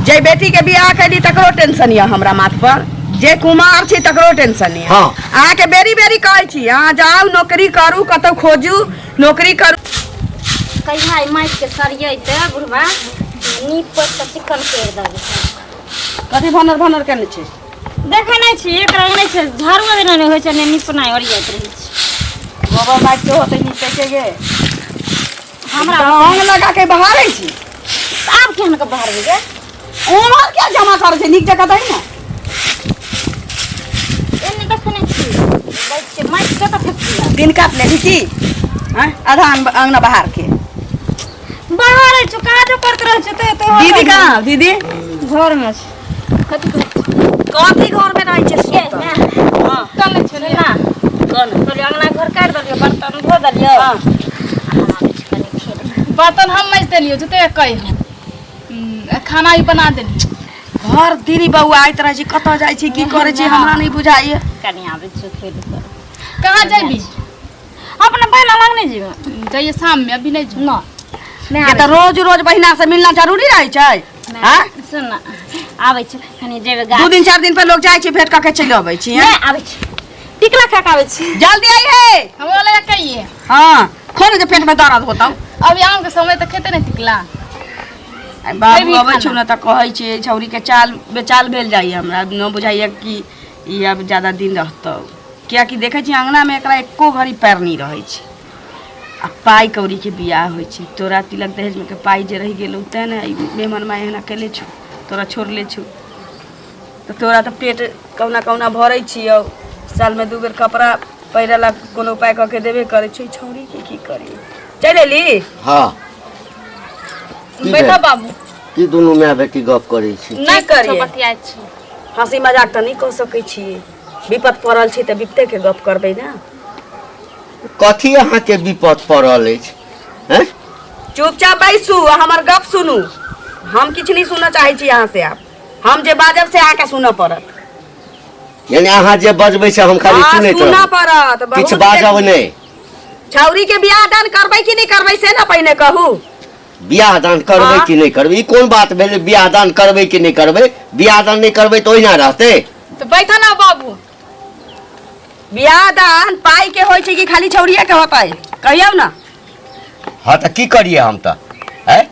जे बेटी के बियाह कैली तकरो टेंशन या हमरा माथ पर, जे कुमार छी तकरो टेंशन या। हाँ अहाँ के बेरी बेरी कहै छी अहाँ जाऊ नौकरी करू, कतौ खोजू नौकरी करू। कहिया माइक के सरिये ते बुढ़वा नीप पर त चिकन कर देबे। कथी भनर भनर करने छी? देखे नै छी एकरा नै छै झाड़ू देने नै होय छै नै नीप नै ओरियात रहै छै। गोबर माइक तो होते नीचे के गे हमरा हम लगा के बहारै छी। आब केहन के बाहर गे ओमर क्या जमा करे छै नीक जगह दही ना। एने देखने छी बैठ के माइक के त फेक दिन काटने छी की? हां आधा अंगना बाहर के बाहर है चुका जो करत रह छै तो दीदी कहाँ दीदी घर में छै। कथी घर में रहै छै सुत? हां कल छै ना कौन तो अंगना घर काट दलियो बर्तन धो दलियो। हां बर्तन हम मज देलियो जते कहि खाना ही बना देलियो। घर दीदी बउआ आइत रह छी कत जाय छी की करे छी हमरा नहीं बुझाइए। कनी आबे छै खेल कर कहाँ जाबी? अपने पहला लग नहीं जीव जाइए शाम में अभी नहीं जो ना ये तो रोज रोज बहिना से मिलना जरूरी रहे छै। हां सुन ना आबे छै कनी जेबे गा 2 दिन 4 दिन पे लोग जाय छै भेट क के चल आबै छी। नहीं आबे छै टिकला खा के आबे छै जल्दी आई है। हम वाला कहिए हां खोल जे पेट में दर्द होता। अभी आम के समय तक खेते नहीं टिकला। बाबू अबै छु न त कहै छी छौरी के चाल बेचाल भेल जाई हमरा न बुझाइए कि ई अब ज्यादा दिन रहतौ। किया कि देखे छी अंगना में एकरा एको घड़ी पैर नहीं रहै छै। आ पाई कौड़ी के बियाह होइ छै तोरा तिलक दहेज में के पाई जे रह गेलौ त ने मेहमान माय एना केले छु तोरा छोड़ले छु तो तोरा तो पेट कौना कौना भरै छियौ। साल में 2 बेर कपड़ा पहिरला कोनो उपाय क के देबे करे छै छौरी के की करी। चल एली हाँ बैठा बाबू की दुनू माय बेटी गप करै छी? नहीं करिए। बतिया छी हंसी मजाक त नहीं क सकै छी। विपत पड़ल छी त विपते के गप करबै ना। कथी अहाँ के विपद पड़ल अछि? हैं चुपचाप बैसू आ हमर गप सुनू। हम किछ नहीं सुनना चाहे छी यहाँ से। आप हम जे बाजब से आके सुनऽ पड़त। यानी अहाँ जे बजबै से हम खाली सुनैत सुनऽ रहब पड़त। किछ बाजब नहीं। छौरी के बियाह दान करबै कि नहीं करबै से ना पहिने कहू। बियाह दान करबै हाँ। कि नहीं करबै ई कोन बात भेलै? बियाह दान करबै कि नहीं करबै? बियाह दान नहीं करबै तो ओहिना रहतै। तो बैठा ना बाबू। बियाह दान पाई के होय छै कि खाली छौरिये के होतै कहियौ ना। हाँ तो की करिए हम तो? हैं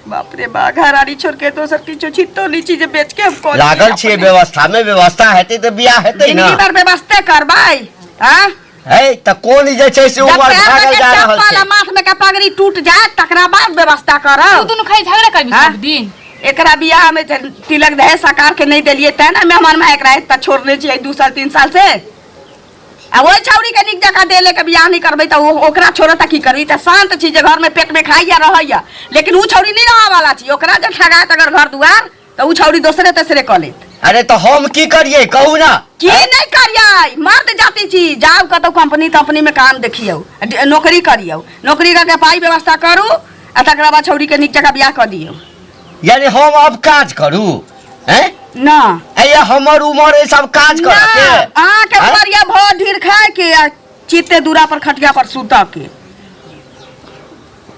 बाप रे बा घरारी छोड़ के दोसर किछो छितो नहीं चीज बेच के हम कर लागल छियै व्यवस्था में। व्यवस्था हेतै तो बियाह हेतै ना। जिंदगी भर व्यवस्था करबै। हां है त कोन जे छै से उमर भागल जा रहल छै। माथ में का पगड़ी टूट जाए तकरा बाद व्यवस्था तू करब। दोनों खाई झगड़ा करबी हाँ? सब दिन। एकरा बियाह में तिलक दहेज सरकार के नहीं देलिए त ना मेहमान में एकरा त छोड़ने छी 2 साल 3 साल से। आ ओइ छौरी के निक जगह देले के बियाह नहीं करबै त ओकरा छोड़ता की करबी? त शांत छी जे घर में पेट में खाइया रहैया लेकिन उ छौरी नहीं रहा वाला छी। ओकरा जे ठगात अगर घर दुआर त उ छौरी दोसरे तेसरे क लेत। अरे तो हम की करिए कहू ना? की नहीं करियै? मर्द जाति छी जाओ कतौ कंपनी में काम देखियौ नौकरी करियौ। नौकरी करके पाई व्यवस्था करू आ तकरा बाद छौरी के निक जगह बियाह क दियौ। यानी हम अब काज करू? हैं ना ये हमर उमर है सब काज कर के? अहाँ के बढ़िया भो ढीर खाए के आ चित्ते दूरा पर खटिया पर सुता के।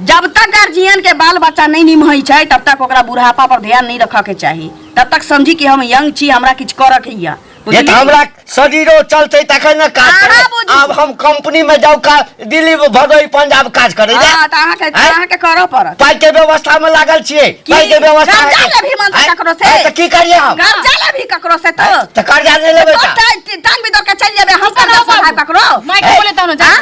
जब तक गार्जियन के बाल बच्चा नहीं निमहै छै तब तक ओकरा बुढ़ापा पर ध्यान नहीं रखे के चाहिए। तब तक समझी कि हम यंग छी हमरा किछ करऽ के हिया। ये तो हमरा शरीरो चलते तखन न काज अहाँ करे। बुझू। अब हम कंपनी में जाऊ का दिल्ली भदोही पंजाब काज करे जा। हां त अहाँ के करऽ पड़त। पाई के व्यवस्था में लागल छिए। पाई के व्यवस्था कर्जा ले भी मन से ककरो से। तो की करिए हम? कर्जा ले भी ककरो से तो कर्जा ले लेबै तो त टांग भी दो के चल जेबे हम कर्जा सहाय ककरो। माइक बोले त न जा।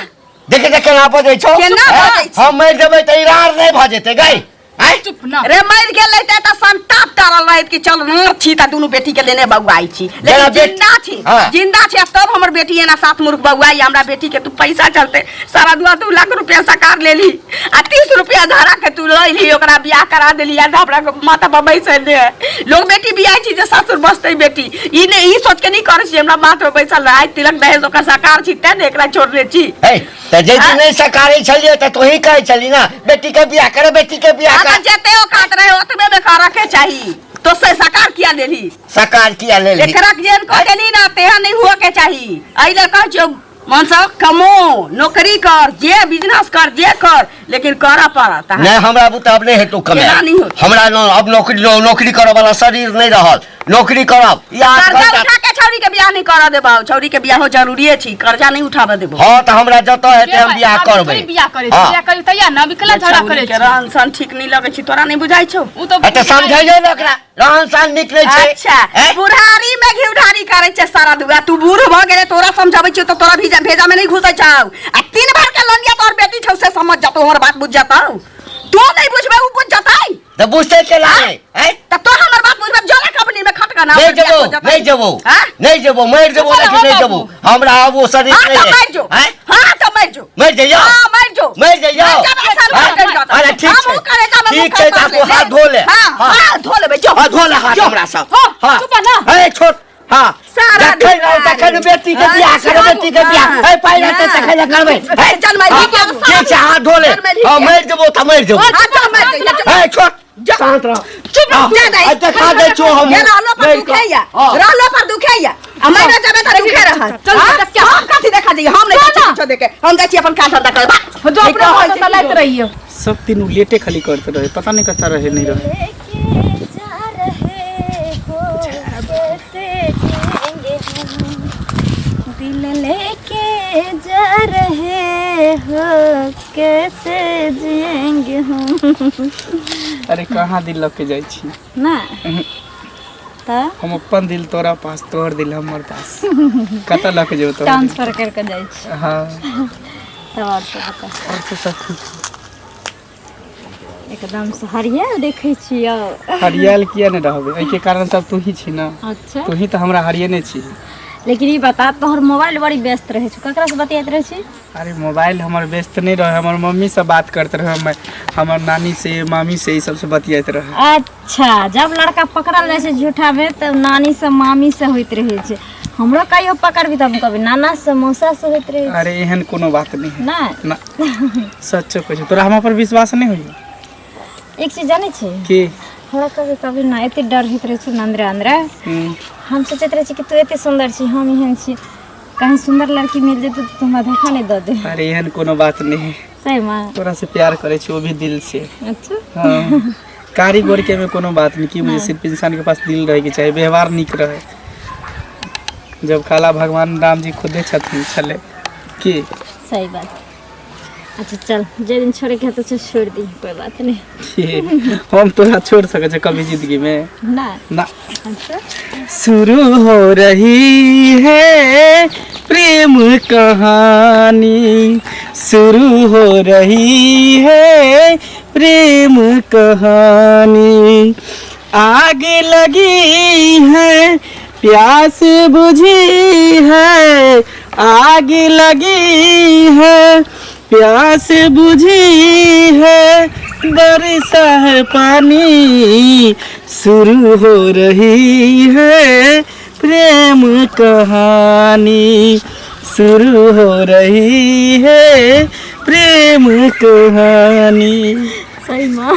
देखे जे केना बजै छौ। केना बजै छी? हम मर जेबै त इरार नहीं भ जेतै गई। हैं चुप ना। रे मर गेलै त संताप टारल रहत कि चल न छी त दुनु बेटी के लेने बउआई छी जेना लेकिन जिंदा छी। हाँ। जिंदा छी तब हमर बेटी एना सात मुर्ख बउआई हमरा बेटी के तू पैसा चलते सारा 2 लाख रुपया सरकार लेली आ 30 रुपया धरा के तू लइली ओकरा बियाह करा देली आ हमरा माथा पर बैसल दे। लोग बेटी बियाह छी जे ससुर बसतै बेटी ई ने ई सोच के नहीं करे छी हमरा माथ पर बैसल रह तिलक दहेज ओकर सरकार छी त एकरा छोड़ने छी। है त जे नहीं सकारै छलिए त तोही कहै छली ना बेटी के बियाह करे बेटी के बियाह कर। जेते औकात रहे ओतबे में कर रखे चाहिए तो से सरकार किया लेली? सरकार किया ले ली? एकरा जेन को देली ना तेहा नहीं हुआ के चाहिए। आइले कह जो मन सब कमो नौकरी कर जे बिजनेस कर जे कर लेकिन करा पड़ा नहीं हमरा बुता अब नहीं है तू कमे केना नहीं होत? हमरा अब नौकरी करे वाला शरीर नहीं रहल नौकरी करब कर्जा उठा के छौरी के बियाह नहीं कर देबो छौरी के बियाह जरूरी छी कर्जा नहीं उठाबे देबो हां त हमरा जतो हेते हम बियाह करबै बियाह करे बियाह करे तैयार ना बिकला झगड़ा करे के रहन सन ठीक नहीं लगे छी तोरा नहीं बुझाई छौ उ तो त समझाइयो न ओकरा रहन सान निकले छै अच्छा बुढ़ारी में घिउढारी करे छै सारा दुआ तू बूढ़ भ गेले तोरा समझाबै छी तो तोरा भेजा में नहीं घुसै छौ आ 3 बार के लनिया तोर बेटी छौ से समझ जा तोहर बात बुझ जातौ तू नहीं बुझबे उ बुझ जातै त बुझते के लागे हैं त तो हमर बात बुझबे जोला कंपनी में खटका ना नहीं जबो मर जबो लेकिन नहीं जबो हमरा अब वो शरीर नहीं है हैं हां त मर जो मर जाइयो हां मर जो अरे ठीक है आपको हाथ धो ले हां धो लेबे जो हाथ धो ले हाथ हमरा सब हां चुप ना ए छोड़ हां सारा देखै बेटी के बियाह करे बेटी के बियाह ए पाइला त देखै करबै ए चल मैं ठीक है हाथ धो ले हां मर जबो त मर जबो ए छोड़ शांत रह चुप रह जा खा दे छो हम रहलो पर दुखैया हमरा जाबे त दुखे रह चल क्या हम कथि देखा दी हम नहीं कुछ देखे हम जाई छी अपन काम धंधा करे जो अपने हाथ में लाइत रहियो सब तीनों लेटे खाली करते रहे पता नहीं करता रहे नहीं रहे दिल लेके जा रहे हो कैसे जिएंगे हम अरे कहाँ दिल लग के जाई छी ना त हम अपन दिल तोरा पास तोहर दिल हमर पास कत लग के जो तो ट्रांसफर करके जाइ छी हाँ तब और सब बता और तो सब ठीक एकदम से हरियर देखे छियो हरियल किया नहीं रहबे एके कारण सब तू ही छी ना अच्छा तू ही तो हमरा हरियने छी लेकिन ये बता तोहर मोबाइल बड़ी व्यस्त रहे छ ककरा से बतियात रहे छी अरे मोबाइल हमर व्यस्त नहीं रहे हमर मम्मी से बात करते रहे मैं हमर नानी से मामी से ई सब से बतियात रहे अच्छा जब लड़का पकड़ल जाए छै झूठा में तो नानी से मामी से होइत रहे छै हमरो कहियो पकड़बी तब कभी नाना से मौसा से होइत रहे अरे एहन कोनो बात नहीं है ना ना सच्चो कहै छी तोरा हमरा पर विश्वास नहीं होई एक चीज जाने छी की हमरा कभी कभी ना एते डर होइत रहे छै अंदर अंदर हम सोचते रहे छी कि तू एते सुंदर छी हम एहन छी कहीं सुंदर लड़की मिल जेतै तो तुम धोखा नहीं दे दे अरे एहन कोनो बात नहीं है सही मां तोरा से प्यार करे छी वो भी दिल से अच्छा हाँ कारीगर के में कोनो बात नहीं कि मुझे सिर्फ इंसान के पास दिल रहे के चाहिए व्यवहार निक रहे जब काला भगवान राम जी खुदे छथिन छले की सही बात अच्छा चल जे दिन छोड़े के तो छोड़ दी कोई बात नहीं हम तोरा छोड़ सके छै कभी जिंदगी में ना ना अच्छा शुरू हो रही है प्रेम कहानी शुरू हो रही है प्रेम कहानी आग लगी है प्यास बुझी है आग लगी है प्यास बुझी है बरसा है पानी शुरू हो रही है प्रेम कहानी शुरू हो रही है प्रेम कहानी सही मां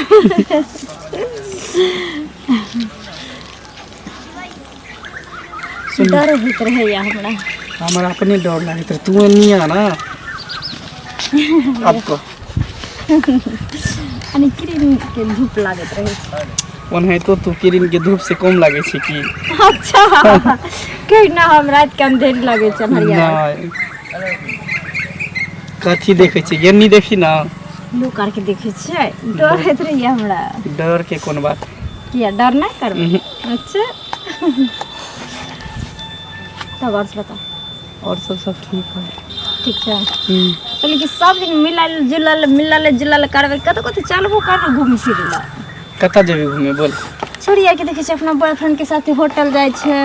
डर होइत रहे या हमरा अपने डर लागत रहे तू निया ना अब को अनि क्रीम के धूप लागत रहे ओनहे तो तू क्रीम के धूप से कम लागे छी की अच्छा कहीं ना हम रात के अंधेरी लागे छ हरिया कथी देखे छी गेनी देखी ना लोग करके देखे छै डर होइत रहे हमरा डर के कोन बात किया डर नहीं करबे अच्छा तब और बता और सब ठीक है ठीक है तो लेकिन सब दिन मिलल करबे कत चलबो कर घूम फिरला कत जेबे घूमे बोल छोड़ी यार के देखे छै अपना बॉयफ्रेंड के साथ होटल जाय छै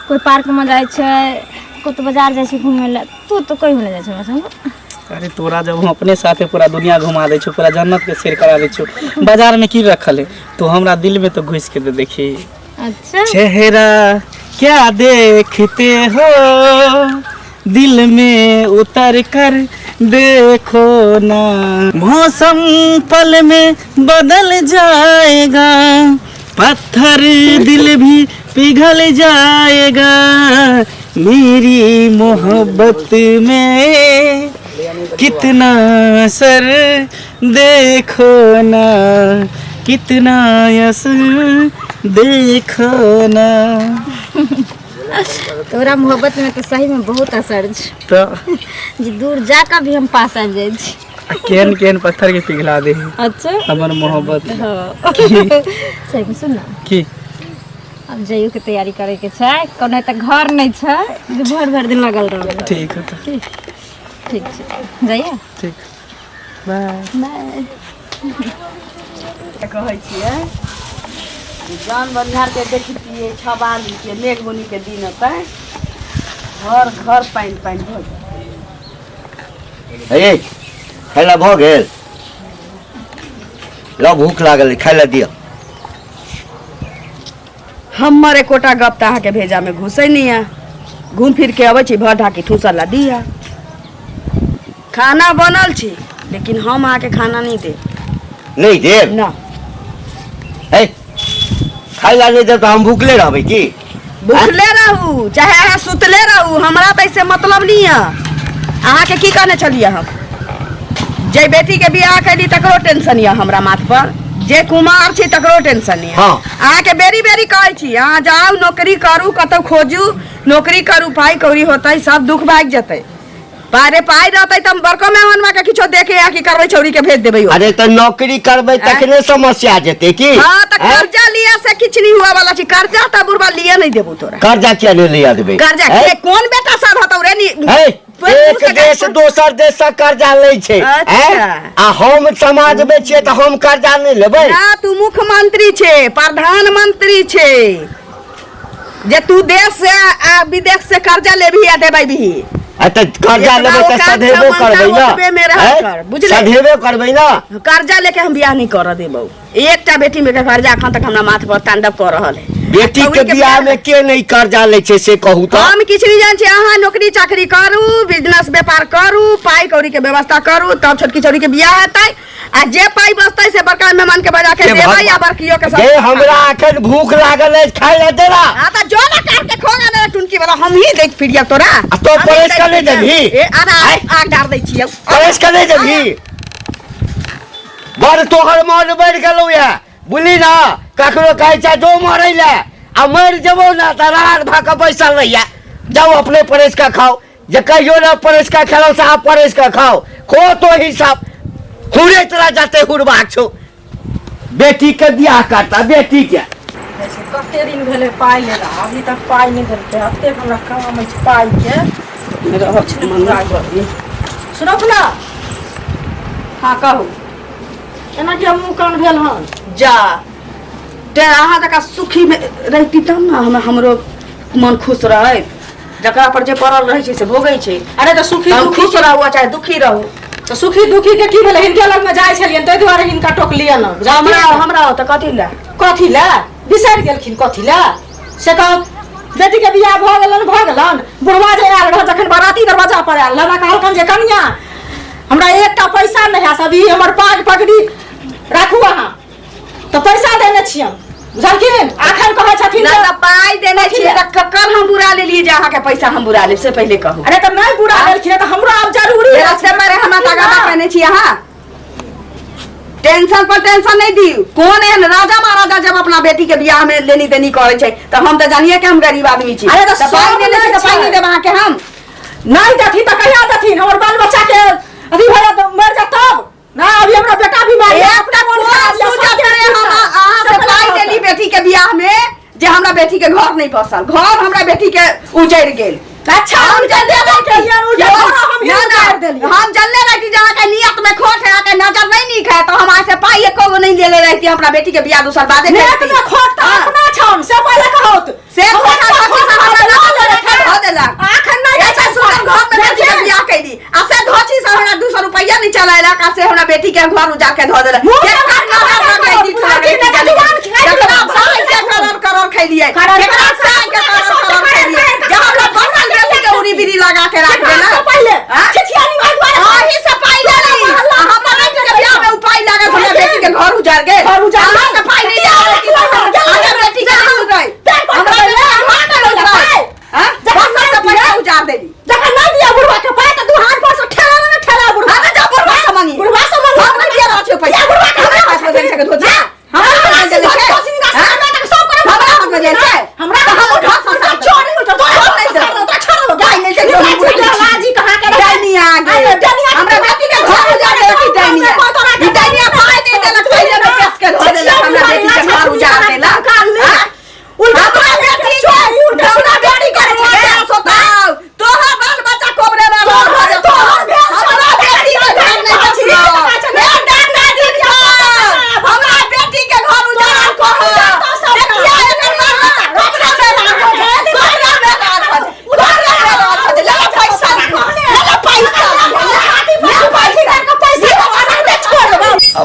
कोई पार्क में जाय छै कोई बाजार जाय छै घूमे ला तू तो कहीं नहीं जाय छै संग अरे तोरा जब हम अपने साथे पूरा दुनिया घुमा दे छो पूरा जन्नत के सैर करा दे छो बाजार में की रखल है तो हमरा दिल में तो घुस के दे देखी अच्छा चेहरा क्या देखते हो दिल में उतर कर देखो ना मौसम पल में बदल जाएगा पत्थर दिल भी पिघल जाएगा मेरी मोहब्बत में कितना असर देखो ना, कितना असर देखो ना। तोरा मोहब्बत में तो सही में बहुत असर छै, तो जे दूर जाकर भी हम पास आबि जाइ छी। केहन केहन पत्थर के पिघला दे अच्छा हमर मोहब्बत। हाँ सही में सुन ना, की अब जाइयो के तैयारी करे के छै, कोनो त घर नहीं छै जे भर भर दिन लगल रह। ठीक है तो ठीक छै, जाइए। ठीक, बाय। बाय। कहै छियै जान बनिहार के देखतियै 6 के मेघ बुनी के दिन होतै, घर घर पानि पानि भऽ जाए। ए खाय ला भऽ गेल? लो भूख लागल है, खाय ला दिया। हमर एकोटा गप तऽ अहाँके भेजा में घुसै नहीं है, घूम फिर के अबै छी भर ढाकी ठूसा ला दिया। खाना बनल छी लेकिन हम अहाँके खाना नहीं दे नहीं देव ना। ए खाय ला नहीं देव तो हम भूखले रहबै की? भूखले रहू चाहे अहाँ सुतले रहू, हमरा तऽ इससे मतलब नहीं है। अहाँके की कहने छलियै हम, जे बेटी के बियाह कैली तकरो टेंशन यऽ हमरा माथ पर, जे कुमार छी तकरो टेंशन यऽ। हाँ। अहाँके बेरी बेरी कहै छी अहाँ जाउ नौकरी करू, कतौ खोजू नौकरी करू, पाई कौड़ी होतै सब दुख भाग जेतै। पारे पाई रहतै त हम बड़को मेहमानमा के किछो देखे या की करबै, छौरी के भेज देबै। अरे तो नौकरी करबै तखने समस्या जेते की? हाँ त कर्जा लिया से किछ नहीं हुआ वाला छी, कर्जा त बुढ़वा लिए नहीं देबो तोरा। कर्जा क्या नहीं लिया देबै? कर्जा के कोन बेटा सब हतौ रे नी? एक देश दोसर देश से कर्जा लै छै। अच्छा। आ हम समाज में छियै त हम कर्जा नहीं लेबै? ना तू मुख्यमंत्री छे, प्रधानमंत्री छे, जे तू देश से आ विदेश से कर्जा लेबही आ देबै भी। तो कर्जा लेबै त सधेबो करबै ना, सधेबो करबै ना। कर्जा लेके हम बियाह नहीं कर देबौ। एकटा बेटी में के कर्जा अखन तक हमरा माथ पर तांडव कर रहल है। बेटी के बियाह में के नहीं कर्जा लै छै से कहू तो? हम किछ नहीं जान छी, अहाँ नौकरी चाकरी करू, बिजनेस व्यापार करू, पाई कौड़ी के व्यवस्था करू, तब छोटकी छोरी के बियाह हेतै। आ जे पाई बचतै से बड़का मेहमान के बजा के देबै या बड़कियो के जे हमरा अखन भूख लागल है खाय ला देला। आ त जो ना काट के खोगा ना टुनकी वाला हम ही देख फिरिया तोरा। आ तो परेश कर ले देबही? ए आग डार दै छियै, परेश कर ले देबही? बड़ तोहर मन बढ़ गेलौ या बुझली ना, ककरो कहै छै जो मरै ले आ मर जेबो ना त रात भाक बैसल रहिया। जाओ अपने परेश का खाओ, जे कहियो ना परेश का खेलो से आप परेश का खाओ, खो तो हिसाब हुरे तरह जाते हुरबाक छो। बेटी के बियाह करता, बेटी के कते दिन भेले पाई लेला, अभी तक पाई नहीं देलकै। हफ्ते हमरा काम अछि पाई के रह छै मंगा कर। सुनौ ना, हां कहू एना के मुंह कान भेल हन जा ते अहाँ जका सुखी में रहती तब ना हमरो मन खुश रहे। जकरा पर जे पड़ल रहे छै से भोगै छै। अरे तो सुखी खुश रहू चाहे दुखी रहू, तो सुखी दुखी के की भेले? हिनके लग में जाय छलियन तै दुआरे हिनका टोकलियन। हमरा त कथी ला बिसरि गेलखिन? कथी ला से कह, बेटी के बियाह भ गेलन बुढ़वा जे आयल रह जखन बाराती दरवाजा पर आयल लगा कहलकन जे कन्या हमरा एकटा पैसा नहीं है, सभी हमर पाग पगड़ी राखू अहाँ। तो पैसा देने छियन बुझलखिन, आखन कहै छथिन ना त पाई देने छियै त ककर हम बुरा लेलिए जे अहाँ के पैसा हम बुरा लेब से पहले कहू। अरे तो नहीं बुरा लेलखिन त हमरो अब जरूरी है। रास्ते में हमरा तगादा कहने छी अहाँ टेंशन पर टेंशन नहीं दी। कौन है राजा महाराजा जब अपना बेटी के बियाह में लेनी देनी करे छै त हम त जानिए कि हम गरीब आदमी छी। अरे तो पाई देने छी त पाई नहीं देब अहाँ के हम नहीं देथी त कहिया देथिन? हमर बाल बच्चा के अभी भरा तो मर जा तब ना। अभी हमरा बेटा बीमार है, अपना कोन सोचत रहे हम अहाँ से पाई देली बेटी के बियाह में जे हमरा बेटी के घर नहीं पसल, घर हमरा बेटी के उजड़ गेल। अच्छा हम जल्दी हम जल्ले रहती जहाँ के नियत में खोट है, के नजर नहीं नीक है तो हम आज से पाई एको गो नहीं ले रहती। हमरा बेटी के बियाह दूसर बादे नियत में खोट त अपना छन से पहले कहत से खोटा सखी सब हमरा ना ले खा देलक। आखन नहीं अच्छा सुंदर घर में बेटी के बियाह कैली आ से धोची सब हमरा 200 रुपया नहीं चलाइलक आ से हमरा बेटी के घर उजाड़ के धो देलक। केकरा करोड़ खैलिए, केकरा साग के करोड़ खैलिए, जहां हमरा बसल बेटी के उरी बिरी लगा के राख देला पहले चिठिया निवाल द्वारा आही से पाई लेली। हम बेटी के बियाह में उपाय लागल, हमरा बेटी के घर उजाड़ गेल। घर उजाड़ अहाँ के पाई नहीं आवे कि हमरा बेटी के नहीं गई। हमरा बेटी के घर नहीं गई। हां बस से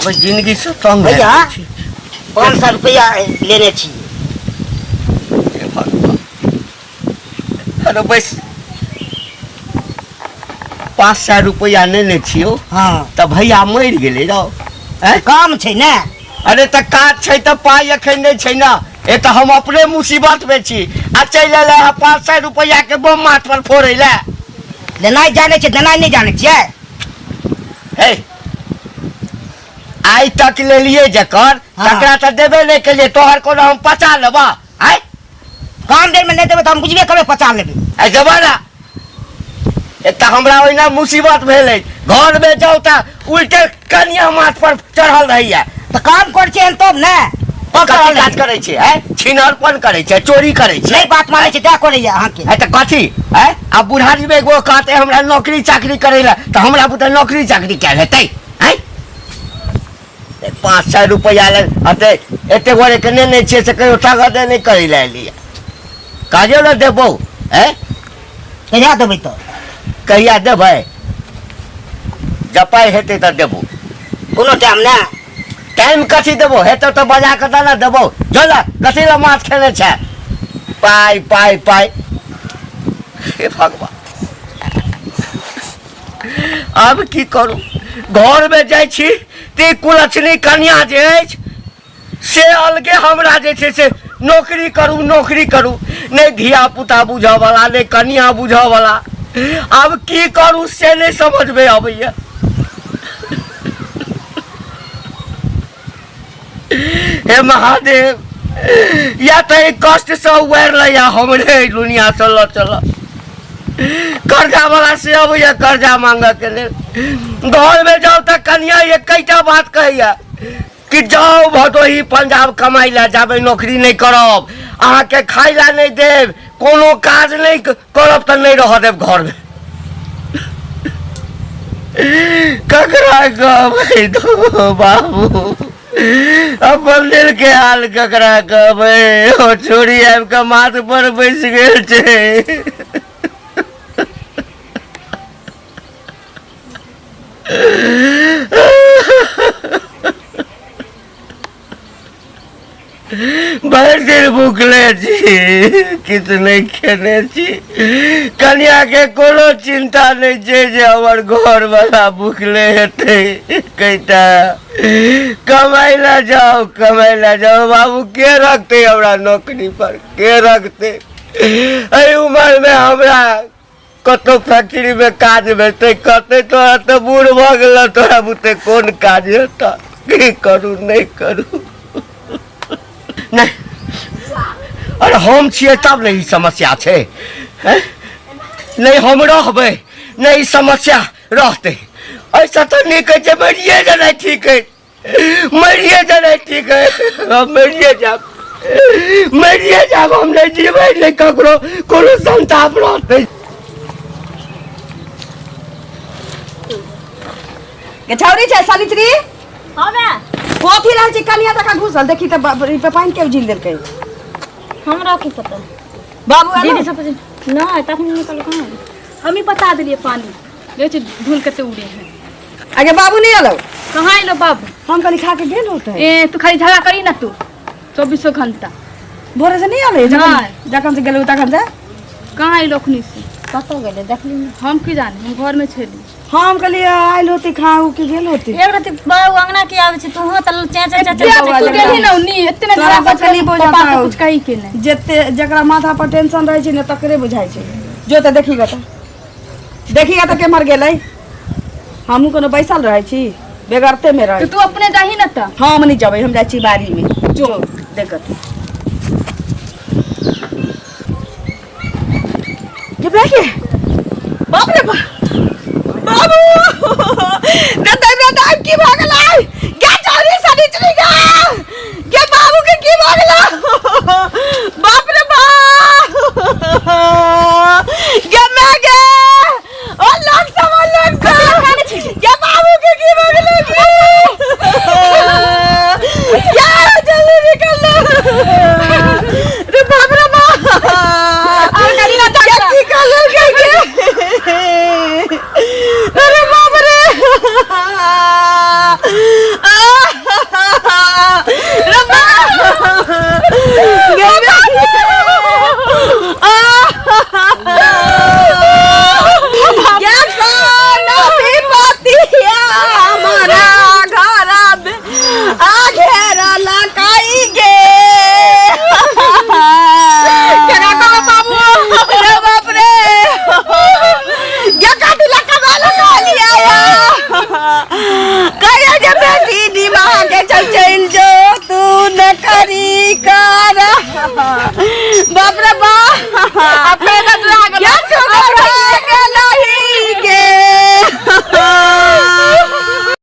अब जिंदगी से तंग भैया। छी। 500 रुपया लेने छी। हे भगवान। अरे बस 500 रुपया लेने छियो हाँ तो भैया मर गेले रहो। काम छै ने। अरे तो काज छै तो पाई अखन नहीं छै ना। ये तो हम अपने मुसीबत में छी आ चल आए 500 रुपया के बम माथ पर फोड़े ले। लेनाइ जाने छै देनाइ नहीं जाने छियै। हे आई तक ले लिए जकर हाँ। तकरा तो देबे नहीं के लिए तोहर को हम पचा लेबा। आय काम देर में नहीं देबै तो हम बुझबे करबै 50 लेबै। ऐ जबाना एक तो हमरा ओइना मुसीबत भेले घर में जाओ तो उल्टे कनिया माथ पर चढ़ल रहिए। तो काम कर छियै तब ने। कथी काज करे छे है छिनरपन करे छे चोरी करे छे नहीं बात मानै छै त्या करैया अहाँ के। है तो कथी है अब बुढ़ारी में एगो कहते हमरा नौकरी चाकरी करे ला तो हमरा बुते नौकरी चाकरी क्या हेतै है 500 रुपया ले अते एते गोरे के नहीं छे से कहियो ताकत नहीं करे ला लिया काजो न देबो है कहिया देबै तो। कहिया देबै जब पाई हेतै त देबो। कोनो टाइम ने। टाइम कथी देबो हेतौ तो बजा के दाना देबो। चल कथी ला माछ खेने छे पाई पाई पाई। हे भगवान अब की करू घर में जाय छी ते कुलछनी कन्या जे अछि से अलगे हमरा जे छै से नौकरी करू नहीं धिया पुता बुझऽ वाला नहीं कन्या बुझऽ वाला। अब की करू से नहीं समझ में आबैया। हे महादेव या तो एक कष्ट से उबार लिया हमरे दुनिया से ल चल कर्जा वाला से अब या कर्जा मांग के ले घर में जाओ तो कन्या एक बात कहिया कि जाओ भदोही पंजाब कमाई ला जाबे नौकरी नहीं करब अहाँ के खाई ला नहीं देव कोनो काज नहीं करब तो नहीं रह देव घर में। ककरा कहबै दो बाबू अपन दिल के हाल ककरा कहबै ओ छोरी आबि के माथ पर बैस गेल छै। भर दिन भूखले छी किछु नहीं खेने छी कन्या के कोनो चिंता नहीं छै जे हमर घर वाला भूखले हेतै कहिता कमाई ला जाओ बाबू के रखते हमरा नौकरी पर के रखते। एहि उम्र में हमरा कतो फैक्ट्री में काज भेटतै कहते तोरा तो बूढ़ भ गेल तोरा बुते कोन काज हेतै की करू नहीं करू नहीं। अरे हम छिए तब नहीं समस्या छे नहीं हम रहबै नहीं समस्या रहते ऐसा तो नहीं कहे जे मरिए जाना ठीक है हम मरिए जाब हम नहीं जीबै नहीं ककरो कोनो संताप रहते। के छौरी छै सालित्री हाँ मैं कथी रहै छै कनिया तक घुसल देखी त पे पानी के झील देलकै। हमरा की पता। बाबू आलो दीदी सब नहीं तखनी निकल कहाँ। हम ही बता दिलिए पानी ले धूल कते उड़े हैं। आगे बाबू नहीं आलो कहाँ आइलो बाबू हम कनी खा के गेल होते ए तू खाली झगड़ा करी ना तू 24 घंटा भोरे से नहीं आले नहीं। जखन से गेल तखन से कहाँ आइलो अखनी से कतौ गेले देखली नहीं। हम की जाने हम घर में छेली हम कहलिए आइल होती खाऊ के गेल होती एक रात बाबू अंगना के आवे छै तू हो त चे तू गेली ना उन्नी इतने तोरा झगड़ा बच्चा नहीं बुझा पापा से पाओ। कुछ कही के नहीं जते जकरा माथा पर टेंशन रहे छै ने तकरे बुझाई छै जो त देखीगा त के मर गेलै हमहू कोनो बैसल रहे छी बेगरते में रहे तो तू अपने जाही ना त हम नहीं जबै हम जाइ छी बाड़ी में जो देखत